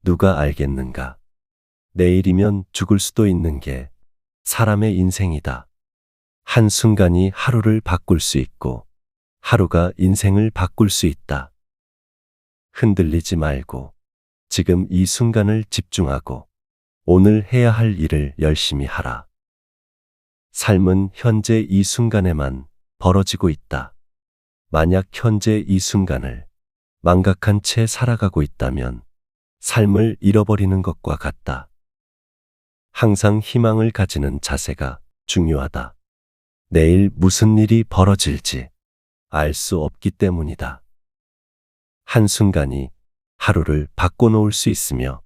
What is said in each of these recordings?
누가 알겠는가? 내일이면 죽을 수도 있는 게 사람의 인생이다. 한순간이 하루를 바꿀 수 있고 하루가 인생을 바꿀 수 있다. 흔들리지 말고 지금 이 순간을 집중하고 오늘 해야 할 일을 열심히 하라. 삶은 현재 이 순간에만 벌어지고 있다. 만약 현재 이 순간을 망각한 채 살아가고 있다면 삶을 잃어버리는 것과 같다. 항상 희망을 가지는 자세가 중요하다. 내일 무슨 일이 벌어질지 알 수 없기 때문이다. 한순간이 하루를 바꿔놓을 수 있으며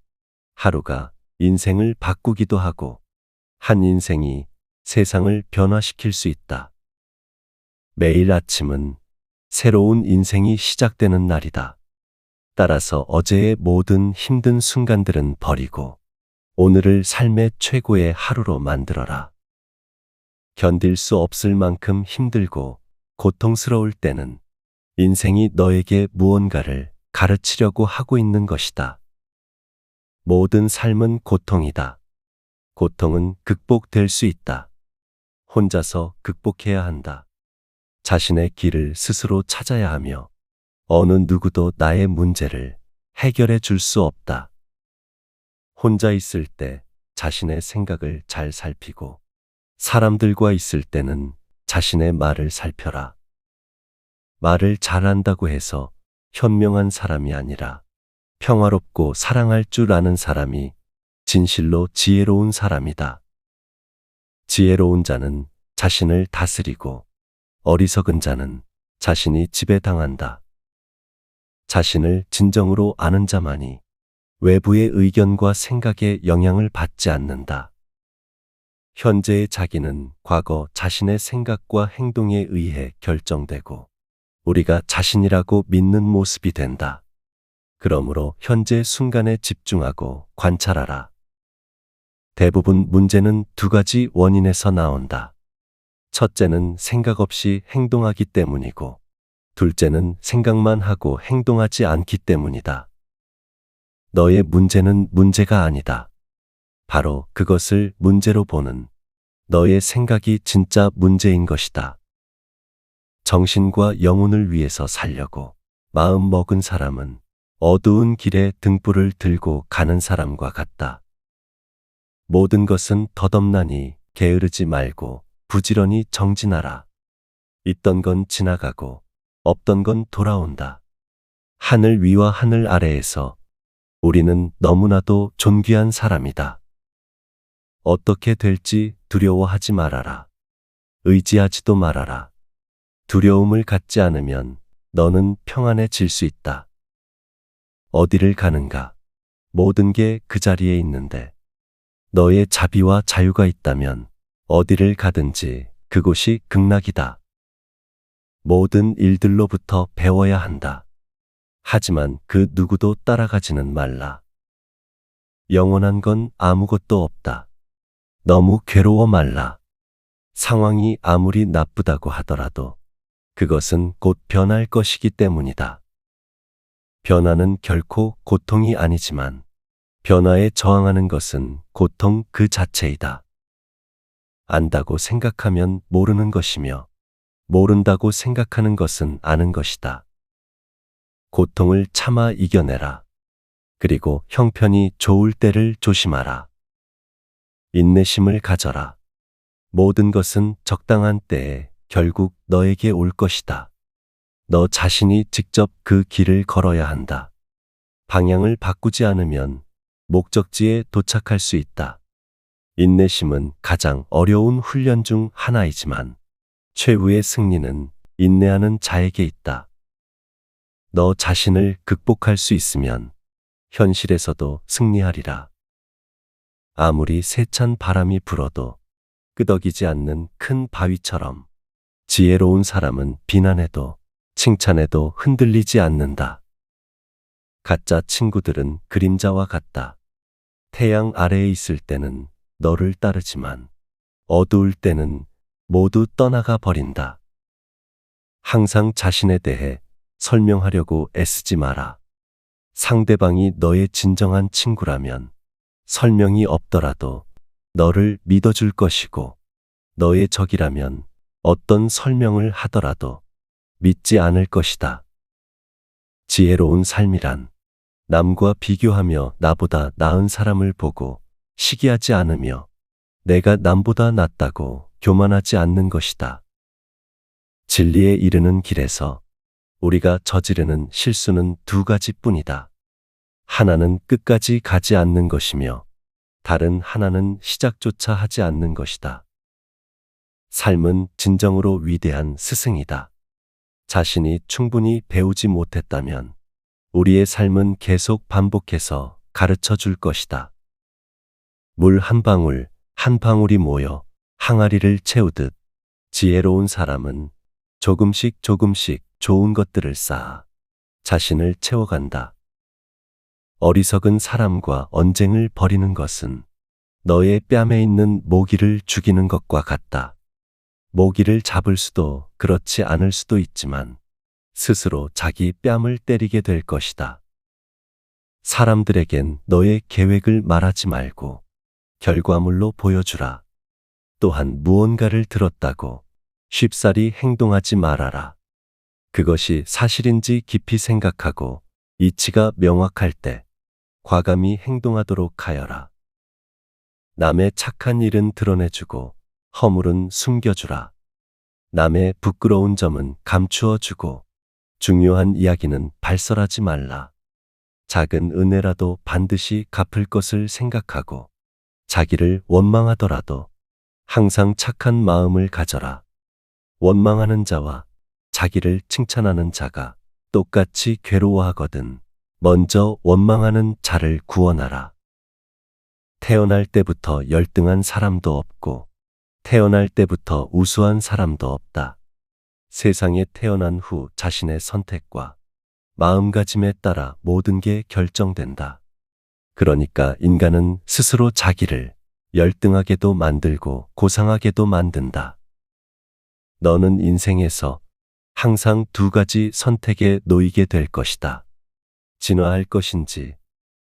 하루가 인생을 바꾸기도 하고 한 인생이 세상을 변화시킬 수 있다. 매일 아침은 새로운 인생이 시작되는 날이다. 따라서 어제의 모든 힘든 순간들은 버리고 오늘을 삶의 최고의 하루로 만들어라. 견딜 수 없을 만큼 힘들고 고통스러울 때는 인생이 너에게 무언가를 가르치려고 하고 있는 것이다. 모든 삶은 고통이다. 고통은 극복될 수 있다. 혼자서 극복해야 한다. 자신의 길을 스스로 찾아야 하며 어느 누구도 나의 문제를 해결해 줄 수 없다. 혼자 있을 때 자신의 생각을 잘 살피고 사람들과 있을 때는 자신의 말을 살펴라. 말을 잘한다고 해서 현명한 사람이 아니라 평화롭고 사랑할 줄 아는 사람이 진실로 지혜로운 사람이다. 지혜로운 자는 자신을 다스리고 어리석은 자는 자신이 지배당한다. 자신을 진정으로 아는 자만이 외부의 의견과 생각에 영향을 받지 않는다. 현재의 자기는 과거 자신의 생각과 행동에 의해 결정되고 우리가 자신이라고 믿는 모습이 된다. 그러므로 현재 순간에 집중하고 관찰하라. 대부분 문제는 두 가지 원인에서 나온다. 첫째는 생각 없이 행동하기 때문이고 둘째는 생각만 하고 행동하지 않기 때문이다. 너의 문제는 문제가 아니다. 바로 그것을 문제로 보는 너의 생각이 진짜 문제인 것이다. 정신과 영혼을 위해서 살려고 마음 먹은 사람은 어두운 길에 등불을 들고 가는 사람과 같다. 모든 것은 덧없나니 게으르지 말고 부지런히 정진하라. 있던 건 지나가고 없던 건 돌아온다. 하늘 위와 하늘 아래에서 우리는 너무나도 존귀한 사람이다. 어떻게 될지 두려워하지 말아라. 의지하지도 말아라. 두려움을 갖지 않으면 너는 평안해질 수 있다. 어디를 가는가? 모든 게 그 자리에 있는데 너의 자비와 자유가 있다면 어디를 가든지 그곳이 극락이다. 모든 일들로부터 배워야 한다. 하지만 그 누구도 따라가지는 말라. 영원한 건 아무것도 없다. 너무 괴로워 말라. 상황이 아무리 나쁘다고 하더라도 그것은 곧 변할 것이기 때문이다. 변화는 결코 고통이 아니지만 변화에 저항하는 것은 고통 그 자체이다. 안다고 생각하면 모르는 것이며 모른다고 생각하는 것은 아는 것이다. 고통을 참아 이겨내라. 그리고 형편이 좋을 때를 조심하라. 인내심을 가져라. 모든 것은 적당한 때에 결국 너에게 올 것이다. 너 자신이 직접 그 길을 걸어야 한다. 방향을 바꾸지 않으면 목적지에 도착할 수 있다. 인내심은 가장 어려운 훈련 중 하나이지만 최후의 승리는 인내하는 자에게 있다. 너 자신을 극복할 수 있으면 현실에서도 승리하리라. 아무리 세찬 바람이 불어도 끄덕이지 않는 큰 바위처럼 지혜로운 사람은 비난해도 칭찬해도 흔들리지 않는다. 가짜 친구들은 그림자와 같다. 태양 아래에 있을 때는 너를 따르지만 어두울 때는 모두 떠나가 버린다. 항상 자신에 대해 설명하려고 애쓰지 마라. 상대방이 너의 진정한 친구라면 설명이 없더라도 너를 믿어줄 것이고, 너의 적이라면 어떤 설명을 하더라도 믿지 않을 것이다. 지혜로운 삶이란 남과 비교하며 나보다 나은 사람을 보고 시기하지 않으며 내가 남보다 낫다고 교만하지 않는 것이다. 진리에 이르는 길에서 우리가 저지르는 실수는 두 가지뿐이다. 하나는 끝까지 가지 않는 것이며 다른 하나는 시작조차 하지 않는 것이다. 삶은 진정으로 위대한 스승이다. 자신이 충분히 배우지 못했다면 우리의 삶은 계속 반복해서 가르쳐 줄 것이다. 물 한 방울 한 방울이 모여 항아리를 채우듯 지혜로운 사람은 조금씩 조금씩 좋은 것들을 쌓아 자신을 채워간다. 어리석은 사람과 언쟁을 벌이는 것은 너의 뺨에 있는 모기를 죽이는 것과 같다. 모기를 잡을 수도 그렇지 않을 수도 있지만 스스로 자기 뺨을 때리게 될 것이다. 사람들에겐 너의 계획을 말하지 말고 결과물로 보여주라. 또한 무언가를 들었다고 쉽사리 행동하지 말아라. 그것이 사실인지 깊이 생각하고 이치가 명확할 때 과감히 행동하도록 하여라. 남의 착한 일은 드러내주고 허물은 숨겨주라. 남의 부끄러운 점은 감추어주고 중요한 이야기는 발설하지 말라. 작은 은혜라도 반드시 갚을 것을 생각하고 자기를 원망하더라도 항상 착한 마음을 가져라. 원망하는 자와 자기를 칭찬하는 자가 똑같이 괴로워하거든 먼저 원망하는 자를 구원하라. 태어날 때부터 열등한 사람도 없고 태어날 때부터 우수한 사람도 없다. 세상에 태어난 후 자신의 선택과 마음가짐에 따라 모든 게 결정된다. 그러니까 인간은 스스로 자기를 열등하게도 만들고 고상하게도 만든다. 너는 인생에서 항상 두 가지 선택에 놓이게 될 것이다. 진화할 것인지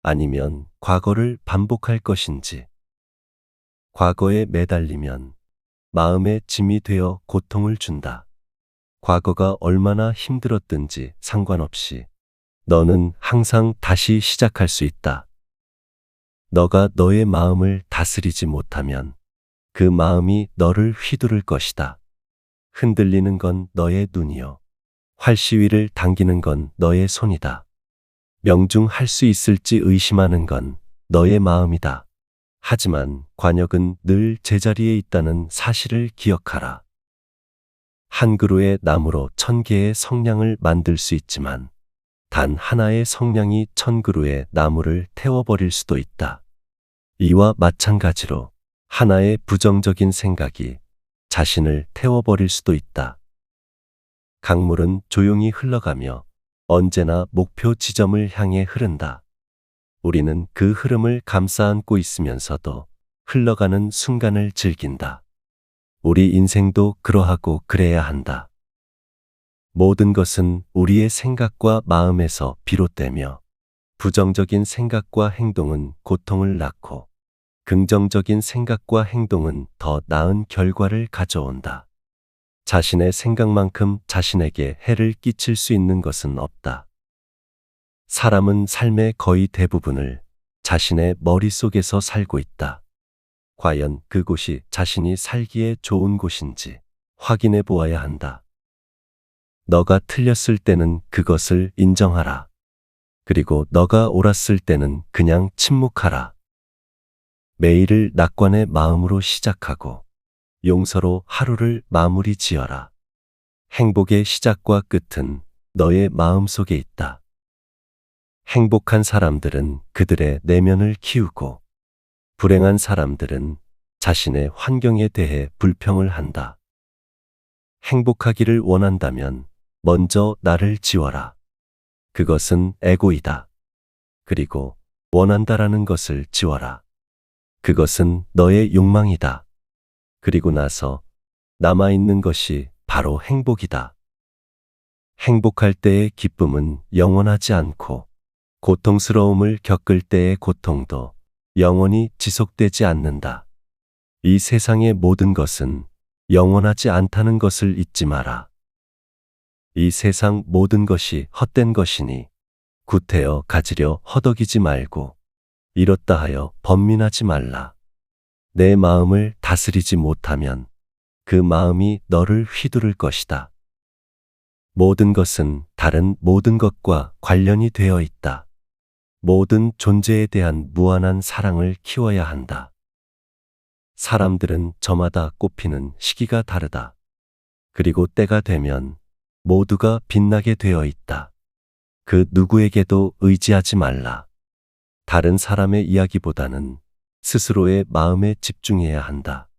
아니면 과거를 반복할 것인지. 과거에 매달리면 마음의 짐이 되어 고통을 준다. 과거가 얼마나 힘들었든지 상관없이 너는 항상 다시 시작할 수 있다. 너가 너의 마음을 다스리지 못하면 그 마음이 너를 휘두를 것이다. 흔들리는 건 너의 눈이요. 활시위를 당기는 건 너의 손이다. 명중할 수 있을지 의심하는 건 너의 마음이다. 하지만 관역은 늘 제자리에 있다는 사실을 기억하라. 한 그루의 나무로 1000개의 성냥을 만들 수 있지만 단 하나의 성냥이 1000그루의 나무를 태워버릴 수도 있다. 이와 마찬가지로 하나의 부정적인 생각이 자신을 태워버릴 수도 있다. 강물은 조용히 흘러가며 언제나 목표 지점을 향해 흐른다. 우리는 그 흐름을 감싸 안고 있으면서도 흘러가는 순간을 즐긴다. 우리 인생도 그러하고 그래야 한다. 모든 것은 우리의 생각과 마음에서 비롯되며 부정적인 생각과 행동은 고통을 낳고 긍정적인 생각과 행동은 더 나은 결과를 가져온다. 자신의 생각만큼 자신에게 해를 끼칠 수 있는 것은 없다. 사람은 삶의 거의 대부분을 자신의 머릿속에서 살고 있다. 과연 그곳이 자신이 살기에 좋은 곳인지 확인해 보아야 한다. 너가 틀렸을 때는 그것을 인정하라. 그리고 너가 옳았을 때는 그냥 침묵하라. 매일을 낙관의 마음으로 시작하고 용서로 하루를 마무리 지어라. 행복의 시작과 끝은 너의 마음속에 있다. 행복한 사람들은 그들의 내면을 키우고 불행한 사람들은 자신의 환경에 대해 불평을 한다. 행복하기를 원한다면 먼저 나를 지워라. 그것은 에고이다. 그리고 원한다라는 것을 지워라. 그것은 너의 욕망이다. 그리고 나서 남아있는 것이 바로 행복이다. 행복할 때의 기쁨은 영원하지 않고 고통스러움을 겪을 때의 고통도 영원히 지속되지 않는다. 이 세상의 모든 것은 영원하지 않다는 것을 잊지 마라. 이 세상 모든 것이 헛된 것이니 구태여 가지려 허덕이지 말고 이렇다 하여 번민하지 말라. 내 마음을 다스리지 못하면 그 마음이 너를 휘두를 것이다. 모든 것은 다른 모든 것과 관련이 되어 있다. 모든 존재에 대한 무한한 사랑을 키워야 한다. 사람들은 저마다 꽃피는 시기가 다르다. 그리고 때가 되면 모두가 빛나게 되어 있다. 그 누구에게도 의지하지 말라. 다른 사람의 이야기보다는 스스로의 마음에 집중해야 한다.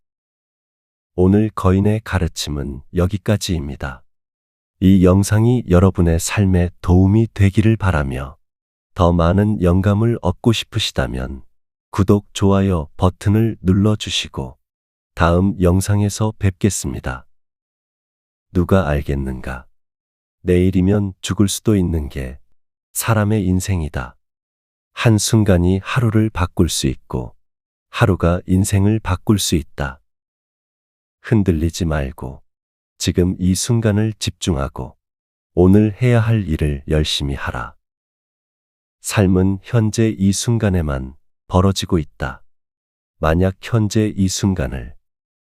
오늘 거인의 가르침은 여기까지입니다. 이 영상이 여러분의 삶에 도움이 되기를 바라며 더 많은 영감을 얻고 싶으시다면 구독, 좋아요 버튼을 눌러주시고 다음 영상에서 뵙겠습니다. 누가 알겠는가? 내일이면 죽을 수도 있는 게 사람의 인생이다. 한순간이 하루를 바꿀 수 있고 하루가 인생을 바꿀 수 있다. 흔들리지 말고 지금 이 순간을 집중하고 오늘 해야 할 일을 열심히 하라. 삶은 현재 이 순간에만 벌어지고 있다. 만약 현재 이 순간을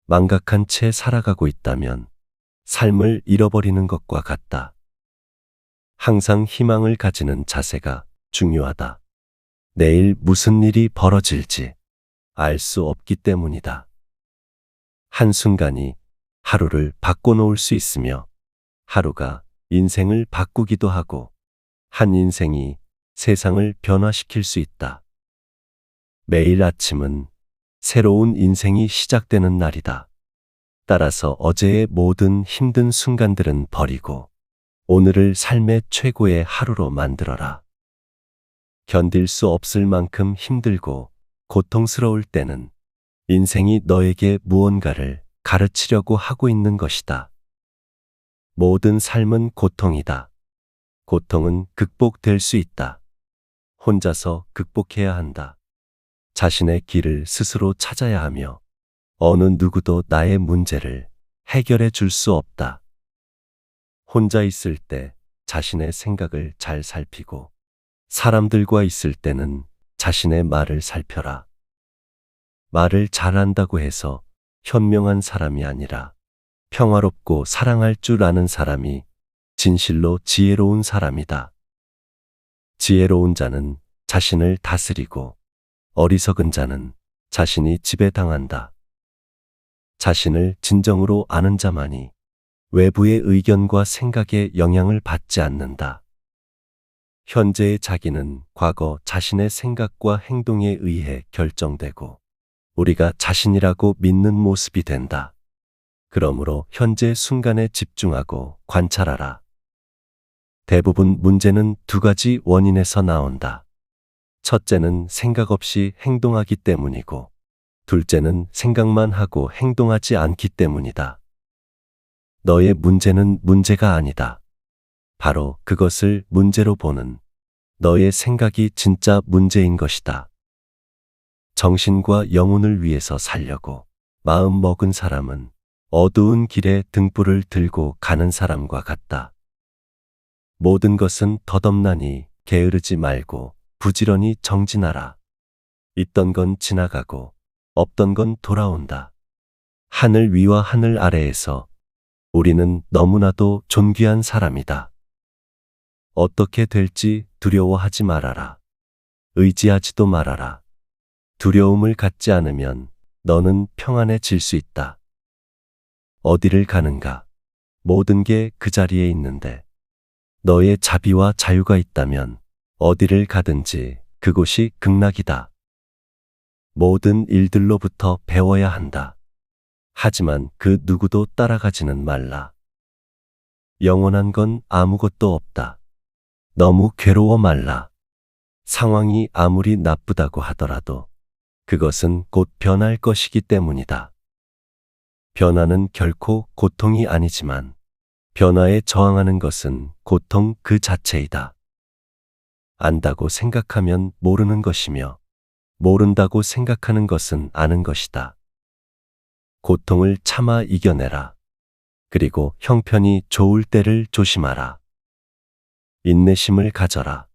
망각한 채 살아가고 있다면 삶을 잃어버리는 것과 같다. 항상 희망을 가지는 자세가 중요하다. 내일 무슨 일이 벌어질지 알 수 없기 때문이다. 한순간이 하루를 바꿔놓을 수 있으며 하루가 인생을 바꾸기도 하고 한 인생이 세상을 변화시킬 수 있다. 매일 아침은 새로운 인생이 시작되는 날이다. 따라서 어제의 모든 힘든 순간들은 버리고 오늘을 삶의 최고의 하루로 만들어라. 견딜 수 없을 만큼 힘들고 고통스러울 때는 인생이 너에게 무언가를 가르치려고 하고 있는 것이다. 모든 삶은 고통이다. 고통은 극복될 수 있다. 혼자서 극복해야 한다. 자신의 길을 스스로 찾아야 하며 어느 누구도 나의 문제를 해결해 줄 수 없다. 혼자 있을 때 자신의 생각을 잘 살피고 사람들과 있을 때는 자신의 말을 살펴라. 말을 잘한다고 해서 현명한 사람이 아니라 평화롭고 사랑할 줄 아는 사람이 진실로 지혜로운 사람이다. 지혜로운 자는 자신을 다스리고 어리석은 자는 자신이 지배당한다. 자신을 진정으로 아는 자만이 외부의 의견과 생각에 영향을 받지 않는다. 현재의 자기는 과거 자신의 생각과 행동에 의해 결정되고 우리가 자신이라고 믿는 모습이 된다. 그러므로 현재 순간에 집중하고 관찰하라. 대부분 문제는 두 가지 원인에서 나온다. 첫째는 생각 없이 행동하기 때문이고 둘째는 생각만 하고 행동하지 않기 때문이다. 너의 문제는 문제가 아니다. 바로 그것을 문제로 보는 너의 생각이 진짜 문제인 것이다. 정신과 영혼을 위해서 살려고 마음 먹은 사람은 어두운 길에 등불을 들고 가는 사람과 같다. 모든 것은 덧없나니 게으르지 말고 부지런히 정진하라. 있던 건 지나가고 없던 건 돌아온다. 하늘 위와 하늘 아래에서 우리는 너무나도 존귀한 사람이다. 어떻게 될지 두려워하지 말아라. 의지하지도 말아라. 두려움을 갖지 않으면 너는 평안해질 수 있다. 어디를 가는가? 모든 게 그 자리에 있는데 너의 자비와 자유가 있다면 어디를 가든지 그곳이 극락이다. 모든 일들로부터 배워야 한다. 하지만 그 누구도 따라가지는 말라. 영원한 건 아무것도 없다. 너무 괴로워 말라. 상황이 아무리 나쁘다고 하더라도 그것은 곧 변할 것이기 때문이다. 변화는 결코 고통이 아니지만 변화에 저항하는 것은 고통 그 자체이다. 안다고 생각하면 모르는 것이며 모른다고 생각하는 것은 아는 것이다. 고통을 참아 이겨내라. 그리고 형편이 좋을 때를 조심하라. 인내심을 가져라.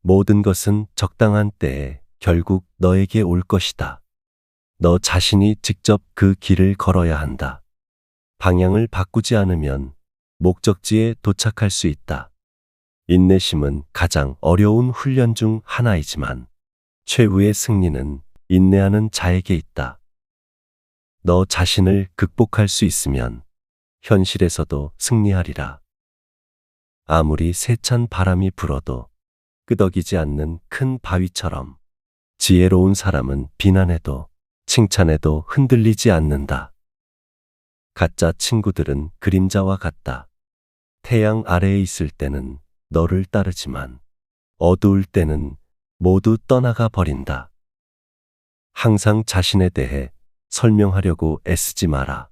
모든 것은 적당한 때에 결국 너에게 올 것이다. 너 자신이 직접 그 길을 걸어야 한다. 방향을 바꾸지 않으면 목적지에 도착할 수 있다. 인내심은 가장 어려운 훈련 중 하나이지만 최후의 승리는 인내하는 자에게 있다. 너 자신을 극복할 수 있으면 현실에서도 승리하리라. 아무리 세찬 바람이 불어도 끄덕이지 않는 큰 바위처럼 지혜로운 사람은 비난해도 칭찬해도 흔들리지 않는다. 가짜 친구들은 그림자와 같다. 태양 아래에 있을 때는 너를 따르지만 어두울 때는 모두 떠나가 버린다. 항상 자신에 대해 설명하려고 애쓰지 마라.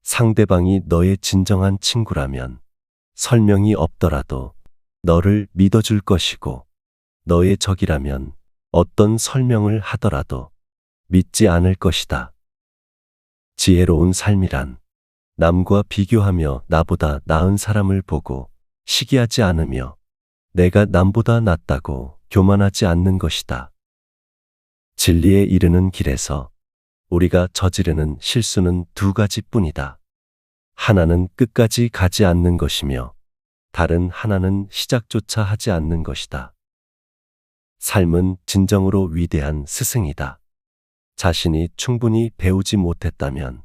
상대방이 너의 진정한 친구라면 설명이 없더라도 너를 믿어줄 것이고 너의 적이라면 어떤 설명을 하더라도 믿지 않을 것이다. 지혜로운 삶이란 남과 비교하며 나보다 나은 사람을 보고 시기하지 않으며 내가 남보다 낫다고 교만하지 않는 것이다. 진리에 이르는 길에서 우리가 저지르는 실수는 두 가지뿐이다. 하나는 끝까지 가지 않는 것이며 다른 하나는 시작조차 하지 않는 것이다. 삶은 진정으로 위대한 스승이다. 자신이 충분히 배우지 못했다면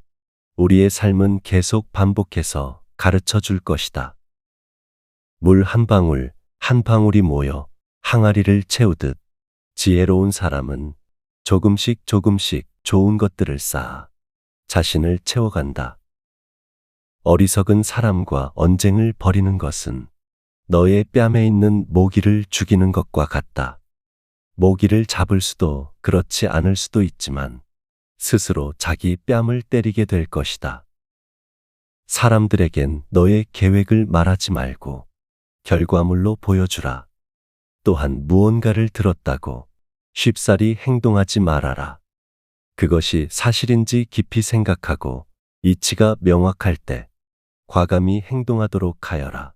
우리의 삶은 계속 반복해서 가르쳐 줄 것이다. 물 한 방울 한 방울이 모여 항아리를 채우듯 지혜로운 사람은 조금씩 조금씩 좋은 것들을 쌓아 자신을 채워간다. 어리석은 사람과 언쟁을 벌이는 것은 너의 뺨에 있는 모기를 죽이는 것과 같다. 모기를 잡을 수도 그렇지 않을 수도 있지만 스스로 자기 뺨을 때리게 될 것이다. 사람들에겐 너의 계획을 말하지 말고 결과물로 보여주라. 또한 무언가를 들었다고 쉽사리 행동하지 말아라. 그것이 사실인지 깊이 생각하고 이치가 명확할 때 과감히 행동하도록 하여라.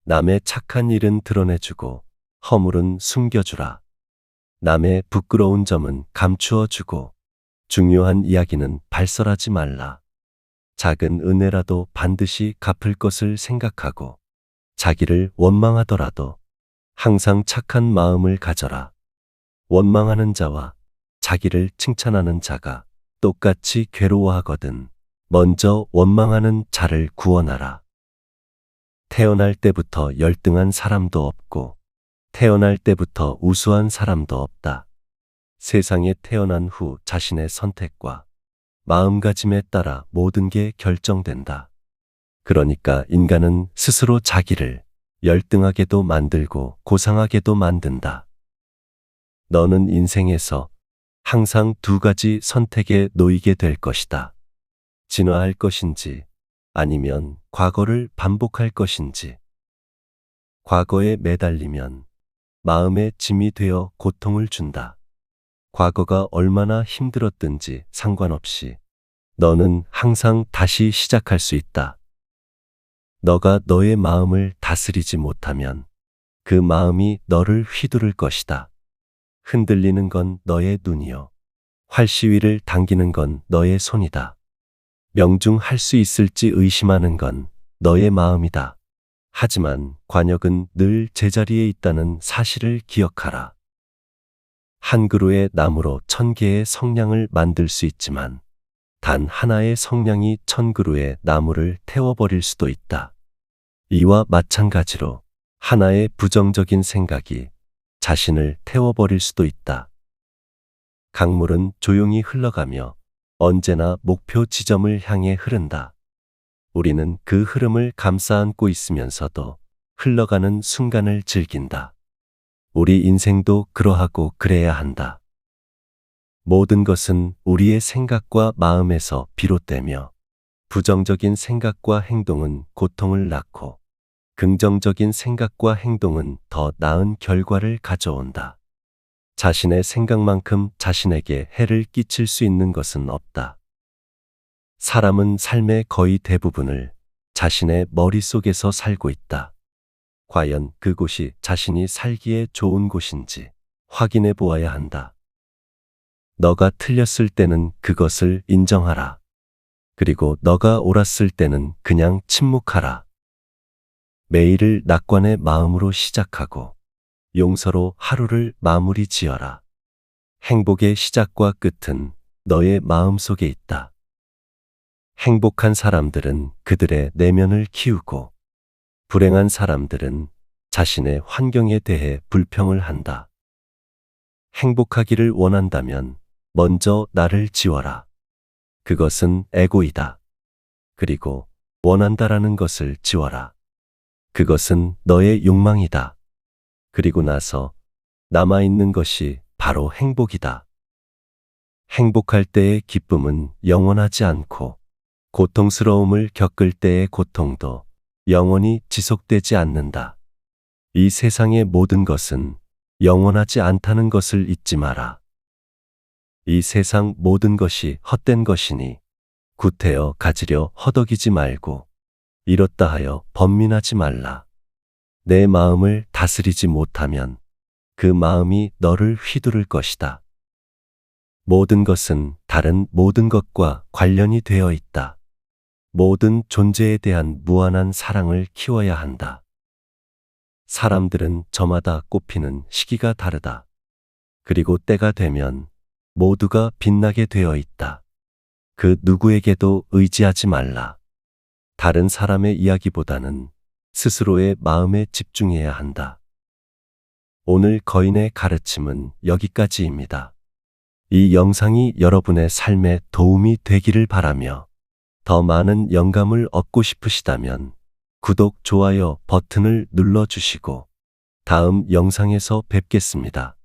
남의 착한 일은 드러내주고 허물은 숨겨주라. 남의 부끄러운 점은 감추어주고 중요한 이야기는 발설하지 말라. 작은 은혜라도 반드시 갚을 것을 생각하고 자기를 원망하더라도 항상 착한 마음을 가져라. 원망하는 자와 자기를 칭찬하는 자가 똑같이 괴로워하거든 먼저 원망하는 자를 구원하라. 태어날 때부터 열등한 사람도 없고 태어날 때부터 우수한 사람도 없다. 세상에 태어난 후 자신의 선택과 마음가짐에 따라 모든 게 결정된다. 그러니까 인간은 스스로 자기를 열등하게도 만들고 고상하게도 만든다. 너는 인생에서 항상 두 가지 선택에 놓이게 될 것이다. 진화할 것인지 아니면 과거를 반복할 것인지. 과거에 매달리면 마음의 짐이 되어 고통을 준다. 과거가 얼마나 힘들었든지 상관없이 너는 항상 다시 시작할 수 있다. 너가 너의 마음을 다스리지 못하면 그 마음이 너를 휘두를 것이다. 흔들리는 건 너의 눈이요. 활시위를 당기는 건 너의 손이다. 명중할 수 있을지 의심하는 건 너의 마음이다. 하지만 관역은 늘 제자리에 있다는 사실을 기억하라. 한 그루의 나무로 1000개의 성냥을 만들 수 있지만 단 하나의 성냥이 1000그루의 나무를 태워버릴 수도 있다. 이와 마찬가지로 하나의 부정적인 생각이 자신을 태워버릴 수도 있다. 강물은 조용히 흘러가며 언제나 목표 지점을 향해 흐른다. 우리는 그 흐름을 감싸 안고 있으면서도 흘러가는 순간을 즐긴다. 우리 인생도 그러하고 그래야 한다. 모든 것은 우리의 생각과 마음에서 비롯되며 부정적인 생각과 행동은 고통을 낳고 긍정적인 생각과 행동은 더 나은 결과를 가져온다. 자신의 생각만큼 자신에게 해를 끼칠 수 있는 것은 없다. 사람은 삶의 거의 대부분을 자신의 머릿속에서 살고 있다. 과연 그곳이 자신이 살기에 좋은 곳인지 확인해 보아야 한다. 너가 틀렸을 때는 그것을 인정하라. 그리고 너가 옳았을 때는 그냥 침묵하라. 매일을 낙관의 마음으로 시작하고 용서로 하루를 마무리 지어라. 행복의 시작과 끝은 너의 마음속에 있다. 행복한 사람들은 그들의 내면을 키우고 불행한 사람들은 자신의 환경에 대해 불평을 한다. 행복하기를 원한다면 먼저 나를 지워라. 그것은 에고이다. 그리고 원한다라는 것을 지워라. 그것은 너의 욕망이다. 그리고 나서 남아있는 것이 바로 행복이다. 행복할 때의 기쁨은 영원하지 않고 고통스러움을 겪을 때의 고통도 영원히 지속되지 않는다. 이 세상의 모든 것은 영원하지 않다는 것을 잊지 마라. 이 세상 모든 것이 헛된 것이니 구태여 가지려 허덕이지 말고 이렇다 하여 번민하지 말라. 내 마음을 다스리지 못하면 그 마음이 너를 휘두를 것이다. 모든 것은 다른 모든 것과 관련이 되어 있다. 모든 존재에 대한 무한한 사랑을 키워야 한다. 사람들은 저마다 꽃피는 시기가 다르다. 그리고 때가 되면 모두가 빛나게 되어 있다. 그 누구에게도 의지하지 말라. 다른 사람의 이야기보다는 스스로의 마음에 집중해야 한다. 오늘 거인의 가르침은 여기까지입니다. 이 영상이 여러분의 삶에 도움이 되기를 바라며 더 많은 영감을 얻고 싶으시다면 구독, 좋아요 버튼을 눌러주시고 다음 영상에서 뵙겠습니다.